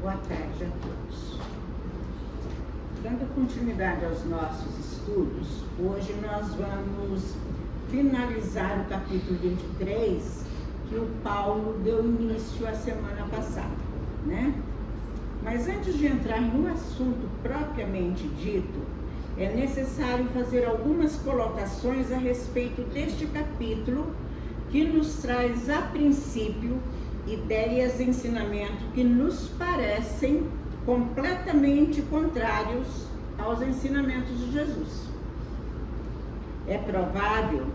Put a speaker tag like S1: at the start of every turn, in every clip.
S1: Boa tarde a todos. Dando continuidade aos nossos estudos, hoje nós vamos finalizar o capítulo 23, que o Paulo deu início a semana passada, né? Mas antes de entrar no assunto propriamente dito, é necessário fazer algumas colocações a respeito deste capítulo, que nos traz, a princípio, ideias e ensinamentos que nos parecem completamente contrários aos ensinamentos de Jesus. É provável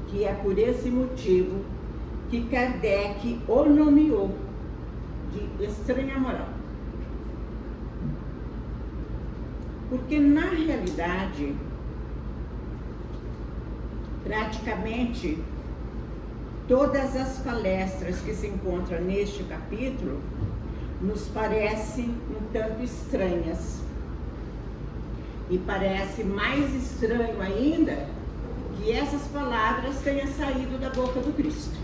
S1: que é por esse motivo que Kardec o nomeou de estranha moral. Porque, na realidade, praticamente todas as palestras que se encontram neste capítulo nos parecem um tanto estranhas. E parece mais estranho ainda que essas palavras tenham saído da boca do Cristo.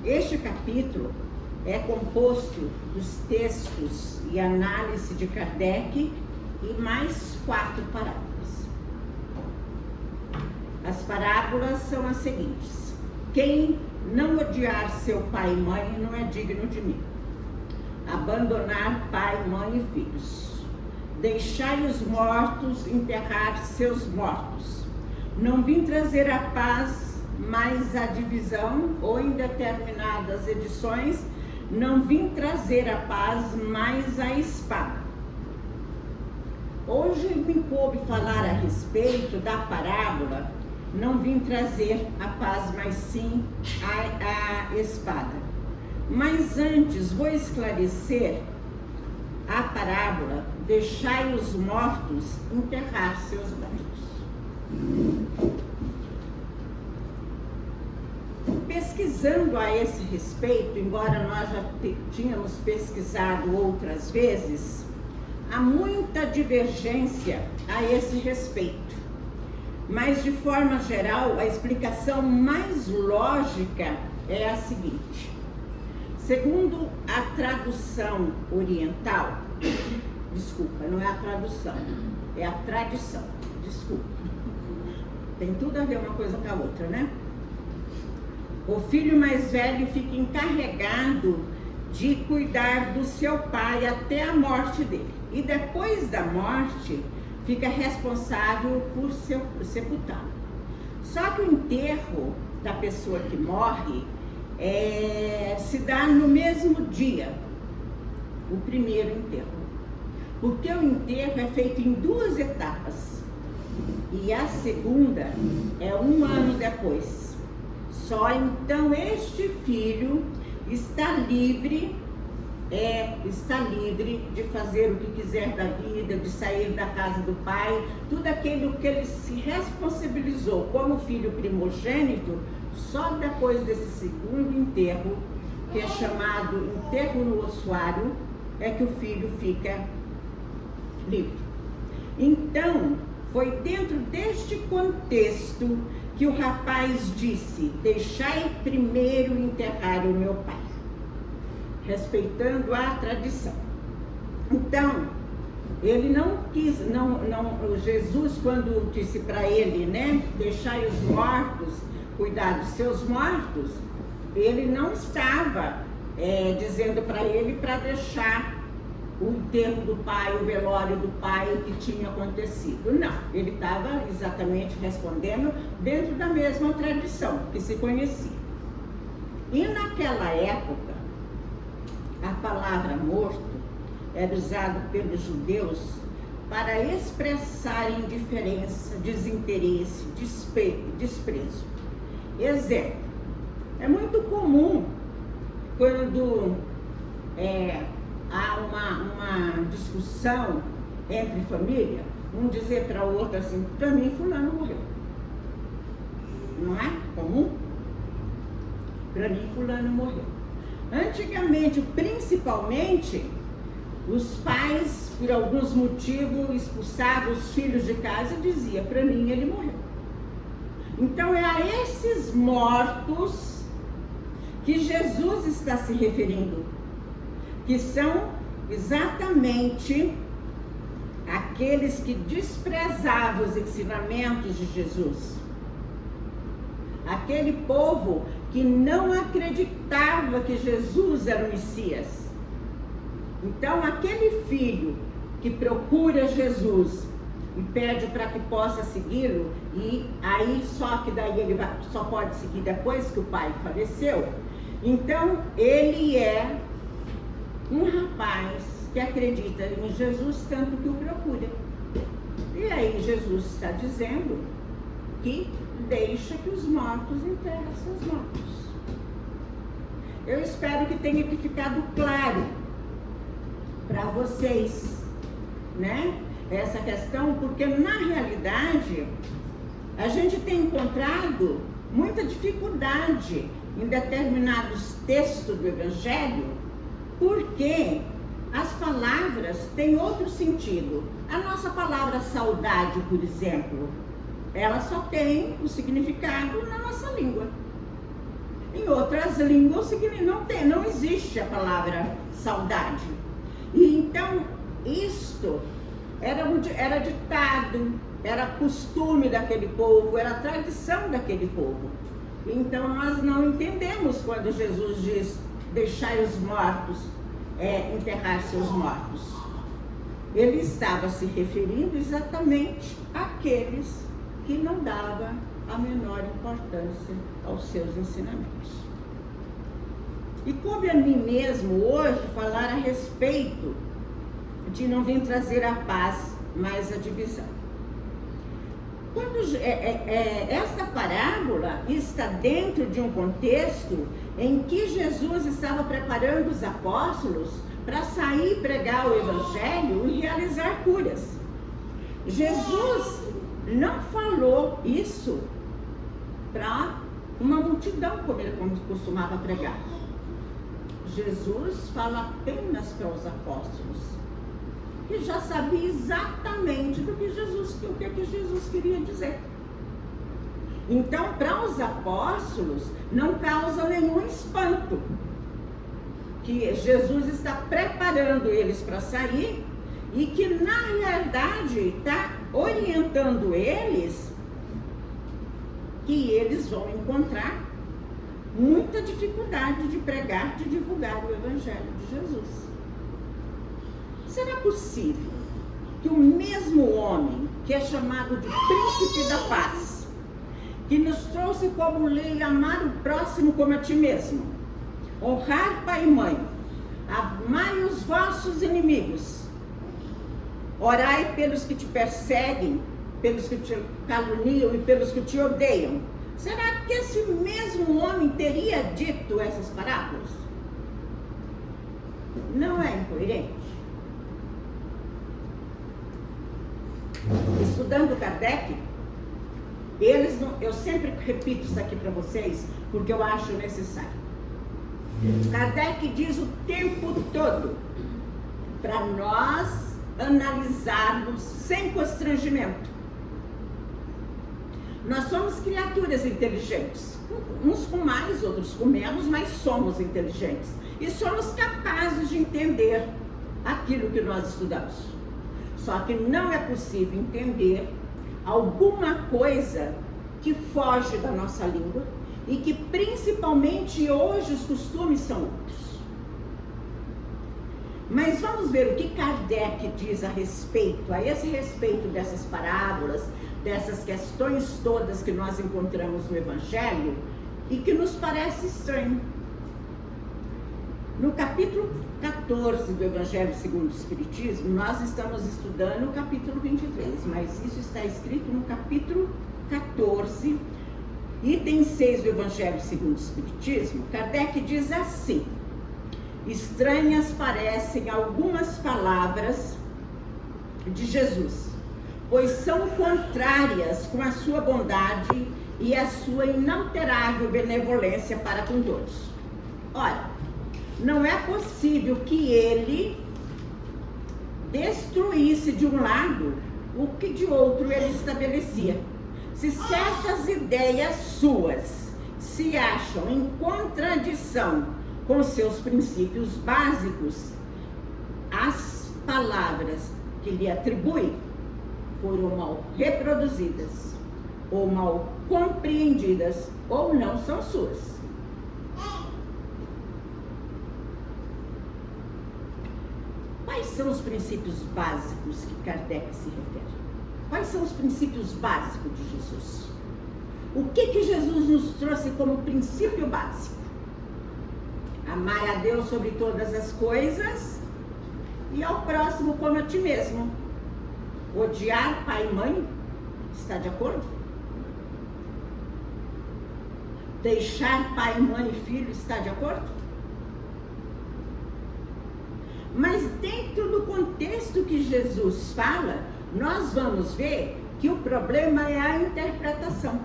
S1: Este capítulo é composto dos textos e análise de Kardec e mais 4 parábolas. As parábolas são as seguintes: quem não odiar seu pai e mãe não é digno de mim. Abandonar pai, mãe e filhos. Deixai os mortos enterrar seus mortos. Não vim trazer a paz, mas a divisão, ou em determinadas edições, não vim trazer a paz, mas a espada. Hoje me coube falar a respeito da parábola, não vim trazer a paz, mas sim a espada. Mas antes vou esclarecer a parábola: deixai os mortos enterrar seus mortos. Pesquisando a esse respeito, embora nós já tínhamos pesquisado outras vezes, há muita divergência a esse respeito. Mas, de forma geral, a explicação mais lógica é a seguinte: segundo a tradução oriental, desculpa, não é a tradução, é a tradição, desculpa, tem tudo a ver uma coisa com a outra, né? O filho mais velho fica encarregado de cuidar do seu pai até a morte dele, e depois da morte fica responsável por sepultá-lo. Só que o enterro da pessoa que morre se dá no mesmo dia, o primeiro enterro. Porque o enterro é feito em 2 etapas, e a segunda é 1 ano depois. Só então este filho está livre de fazer o que quiser da vida, de sair da casa do pai, tudo aquilo que ele se responsabilizou como filho primogênito. Só depois desse segundo enterro, que é chamado enterro no ossuário, é que o filho fica livre. Então, foi dentro deste contexto que o rapaz disse: deixai primeiro enterrar o meu pai, respeitando a tradição. Então, ele não quis, Jesus, quando disse para ele, né, deixai os mortos cuidar dos seus mortos, ele não estava dizendo para ele para deixar o enterro do pai, o velório do pai, o que tinha acontecido. Não, ele estava exatamente respondendo dentro da mesma tradição que se conhecia. E naquela época, a palavra morto era usada pelos judeus para expressar indiferença, desinteresse, desprezo. Exemplo: é muito comum quando há uma discussão entre família, um dizer para o outro assim: para mim fulano morreu. Não é comum? Para mim fulano morreu. Antigamente, principalmente, os pais, por alguns motivos, expulsavam os filhos de casa e diziam: para mim ele morreu. Então é a esses mortos que Jesus está se referindo, que são exatamente aqueles que desprezavam os ensinamentos de Jesus. Aquele povo que não acreditava que Jesus era o Messias. Então, aquele filho que procura Jesus e pede para que possa segui-lo, e aí só que daí ele só pode seguir depois que o pai faleceu. Então, ele é um rapaz que acredita em Jesus tanto que o procura. E aí Jesus está dizendo que deixa que os mortos enterrem seus mortos. Eu espero que tenha ficado claro para vocês, né? Essa questão, porque na realidade a gente tem encontrado muita dificuldade em determinados textos do Evangelho, porque as palavras têm outro sentido. A nossa palavra saudade, por exemplo, ela só tem o significado na nossa língua. Em outras línguas não existe a palavra saudade. E então isto era ditado, era costume daquele povo, era tradição daquele povo. Então nós não entendemos quando Jesus diz: deixai os mortos enterrar seus mortos. Ele estava se referindo exatamente àqueles que não davam a menor importância aos seus ensinamentos. E coube a mim mesmo hoje falar a respeito de não vir trazer a paz, mas a divisão. Esta parábola está dentro de um contexto em que Jesus estava preparando os apóstolos para sair pregar o Evangelho e realizar curas. Jesus não falou isso para uma multidão, como ele costumava pregar. Jesus fala apenas para os apóstolos, que já sabia exatamente o que Jesus queria dizer. Então, para os apóstolos, não causa nenhum espanto que Jesus está preparando eles para sair e que, na realidade, está orientando eles que eles vão encontrar muita dificuldade de pregar, de divulgar o Evangelho de Jesus. Será possível que o mesmo homem que é chamado de Príncipe da Paz, que nos trouxe como lei amar o próximo como a ti mesmo, honrar pai e mãe, amai os vossos inimigos, orai pelos que te perseguem, pelos que te caluniam e pelos que te odeiam, será que esse mesmo homem teria dito essas parábolas? Não é incoerente? Estudando Kardec, eu sempre repito isso aqui para vocês, porque eu acho necessário. Kardec diz o tempo todo para nós analisarmos sem constrangimento. Nós somos criaturas inteligentes, uns com mais, outros com menos, mas somos inteligentes e somos capazes de entender aquilo que nós estudamos. Só que não é possível entender alguma coisa que foge da nossa língua e que principalmente hoje os costumes são outros. Mas vamos ver o que Kardec diz a esse respeito dessas parábolas, dessas questões todas que nós encontramos no Evangelho e que nos parece estranho. No capítulo 14 do Evangelho segundo o Espiritismo, nós estamos estudando o capítulo 23, mas isso está escrito no capítulo 14, item 6 do Evangelho segundo o Espiritismo. Kardec diz assim: estranhas parecem algumas palavras de Jesus, pois são contrárias com a sua bondade e a sua inalterável benevolência para com todos. Ora, não é possível que ele destruísse de um lado o que de outro ele estabelecia. Se certas ideias suas se acham em contradição com seus princípios básicos, as palavras que lhe atribui foram mal reproduzidas, ou mal compreendidas, ou não são suas. Quais são os princípios básicos que Kardec se refere? Quais são os princípios básicos de Jesus? O que Jesus nos trouxe como princípio básico? Amar a Deus sobre todas as coisas e ao próximo como a ti mesmo. Odiar pai e mãe, está de acordo? Deixar pai, mãe e filho, está de acordo? Mas dentro do contexto que Jesus fala, nós vamos ver que o problema é a interpretação.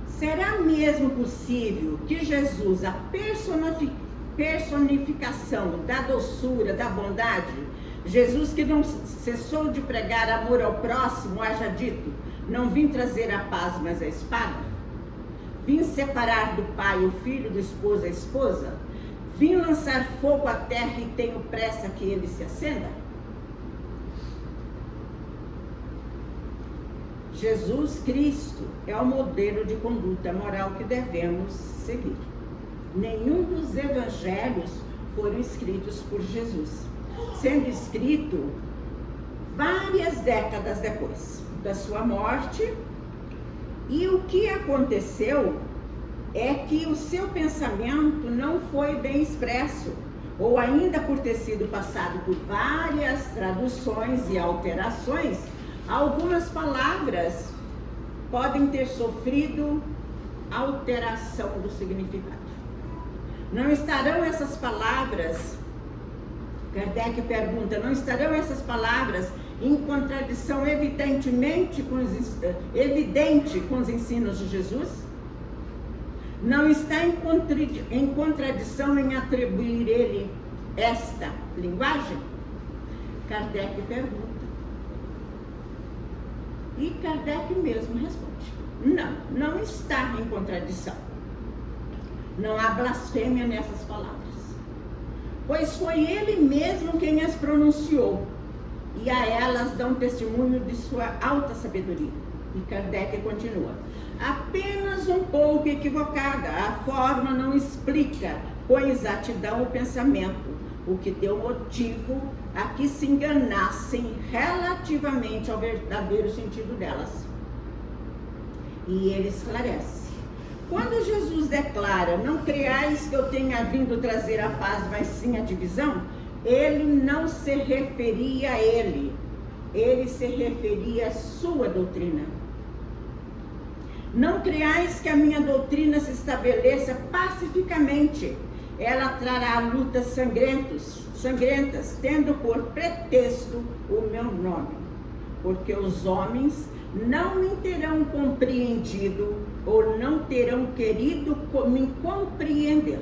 S1: Será mesmo possível que Jesus, a personificação da doçura, da bondade, Jesus que não cessou de pregar amor ao próximo, haja dito, não vim trazer a paz, mas a espada? Vim separar do pai o filho, do esposo a esposa? Vim lançar fogo à terra e tenho pressa que ele se acenda? Jesus Cristo é o modelo de conduta moral que devemos seguir. Nenhum dos evangelhos foram escritos por Jesus, sendo escrito várias décadas depois da sua morte. E o que aconteceu é que o seu pensamento não foi bem expresso, ou ainda por ter sido passado por várias traduções e alterações, algumas palavras podem ter sofrido alteração do significado. Não estarão essas palavras, Kardec pergunta, não estarão essas palavras em contradição evidente com os ensinos de Jesus? Não está em contradição em atribuir ele esta linguagem? Kardec pergunta. E Kardec mesmo responde: não está em contradição. Não há blasfêmia nessas palavras, pois foi ele mesmo quem as pronunciou, e a elas dão testemunho de sua alta sabedoria. E Kardec continua: apenas um pouco equivocada, a forma não explica com exatidão o pensamento, o que deu motivo a que se enganassem relativamente ao verdadeiro sentido delas. E ele esclarece: quando Jesus declara, não creais que eu tenha vindo trazer a paz, mas sim a divisão, ele não se referia a ele se referia à sua doutrina. Não creais que a minha doutrina se estabeleça pacificamente, ela trará lutas sangrentas, tendo por pretexto o meu nome, porque os homens não me terão compreendido ou não terão querido me compreender.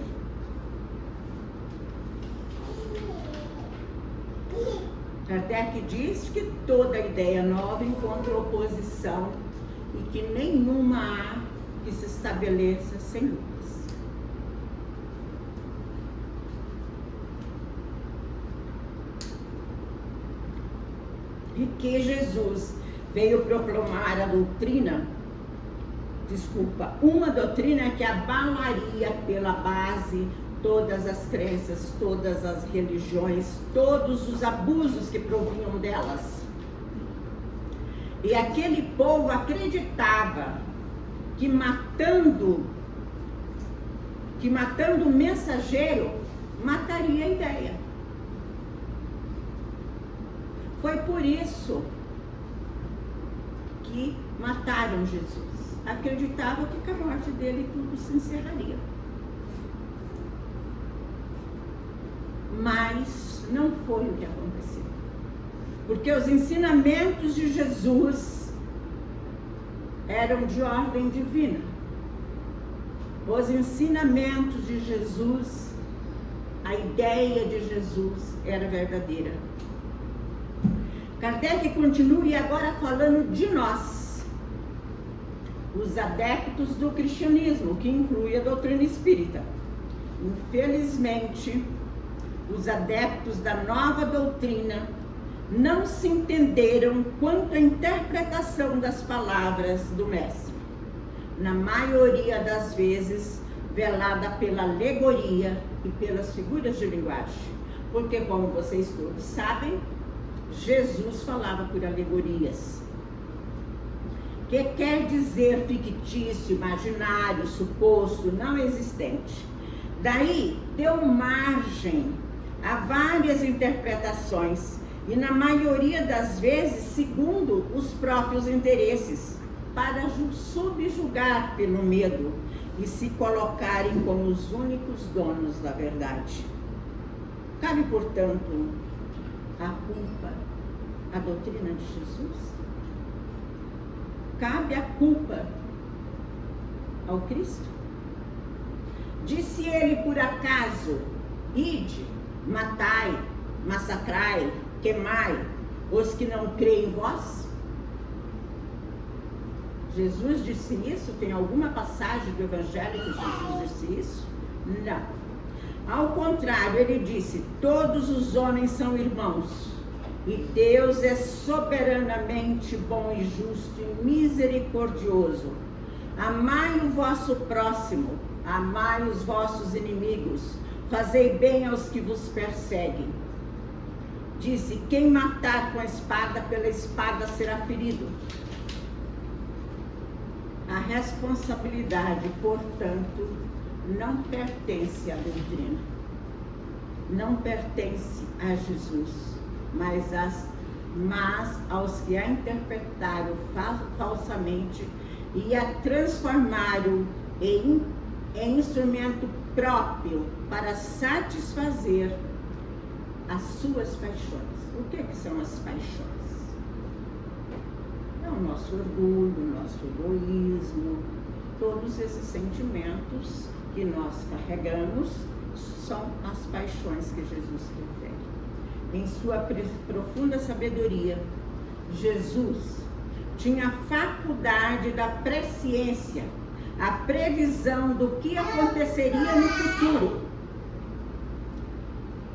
S1: Kardec diz que toda ideia nova encontra oposição e que nenhuma há que se estabeleça sem lutas. E que Jesus veio proclamar a doutrina, uma doutrina que abalaria pela base todas as crenças, todas as religiões, todos os abusos que provinham delas. E aquele povo acreditava que matando o mensageiro, mataria a ideia. Foi por isso que mataram Jesus. Acreditavam que com a morte dele tudo se encerraria. Mas não foi o que aconteceu. Porque os ensinamentos de Jesus eram de ordem divina. Os ensinamentos de Jesus, a ideia de Jesus era verdadeira. Kardec continua agora falando de nós, os adeptos do cristianismo, que inclui a doutrina espírita. Infelizmente, os adeptos da nova doutrina não se entenderam quanto à interpretação das palavras do Mestre, na maioria das vezes velada pela alegoria e pelas figuras de linguagem. Porque, como vocês todos sabem, Jesus falava por alegorias, que quer dizer fictício, imaginário, suposto, não existente. Daí deu margem a várias interpretações e, na maioria das vezes, segundo os próprios interesses, para subjugar pelo medo e se colocarem como os únicos donos da verdade. Cabe, portanto, a culpa à doutrina de Jesus? Cabe a culpa ao Cristo? Disse ele por acaso: ide, matai, massacrai, queimai os que não creem em vós? Jesus disse isso? Tem alguma passagem do Evangelho que Jesus disse isso? Não. Ao contrário, ele disse: todos os homens são irmãos, e Deus é soberanamente bom e justo e misericordioso. Amai o vosso próximo, amai os vossos inimigos, fazei bem aos que vos perseguem. Disse: quem matar com a espada, pela espada será ferido. A responsabilidade, portanto, não pertence à doutrina, não pertence a Jesus, mas aos que a interpretaram falsamente e a transformaram em instrumento próprio para satisfazer as suas paixões. O que são as paixões? É o nosso orgulho, o nosso egoísmo, todos esses sentimentos que nós carregamos são as paixões que Jesus refere. Em sua profunda sabedoria, Jesus tinha a faculdade da presciência, a previsão do que aconteceria no futuro.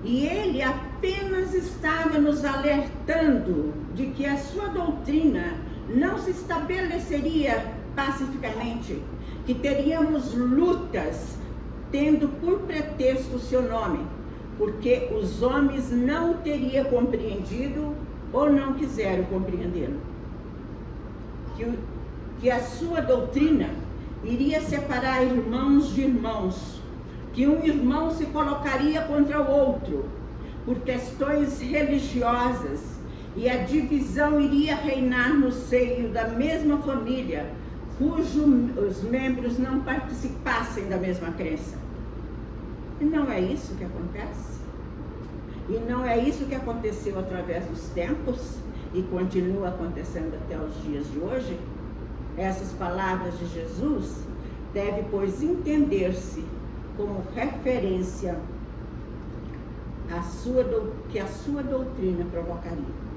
S1: E ele apenas estava nos alertando de que a sua doutrina não se estabeleceria pacificamente, que teríamos lutas tendo por pretexto o seu nome, porque os homens não o teriam compreendido ou não quiseram compreendê-lo. Que a sua doutrina iria separar irmãos de irmãos, que um irmão se colocaria contra o outro por questões religiosas e a divisão iria reinar no seio da mesma família, cujos membros não participassem da mesma crença. E não é isso que acontece? E não é isso que aconteceu através dos tempos e continua acontecendo até os dias de hoje? Essas palavras de Jesus devem, pois, entender-se como referência que a sua doutrina provocaria,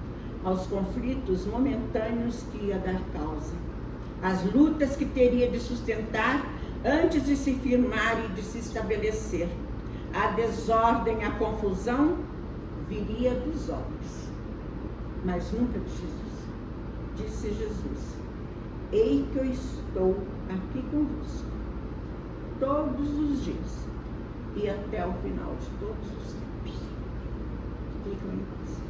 S1: aos conflitos momentâneos que ia dar causa, às lutas que teria de sustentar antes de se firmar e de se estabelecer. A desordem, a confusão viria dos homens, mas nunca de Jesus. Disse Jesus: eis que eu estou aqui convosco todos os dias e até o final de todos os tempos. Fiquem em paz.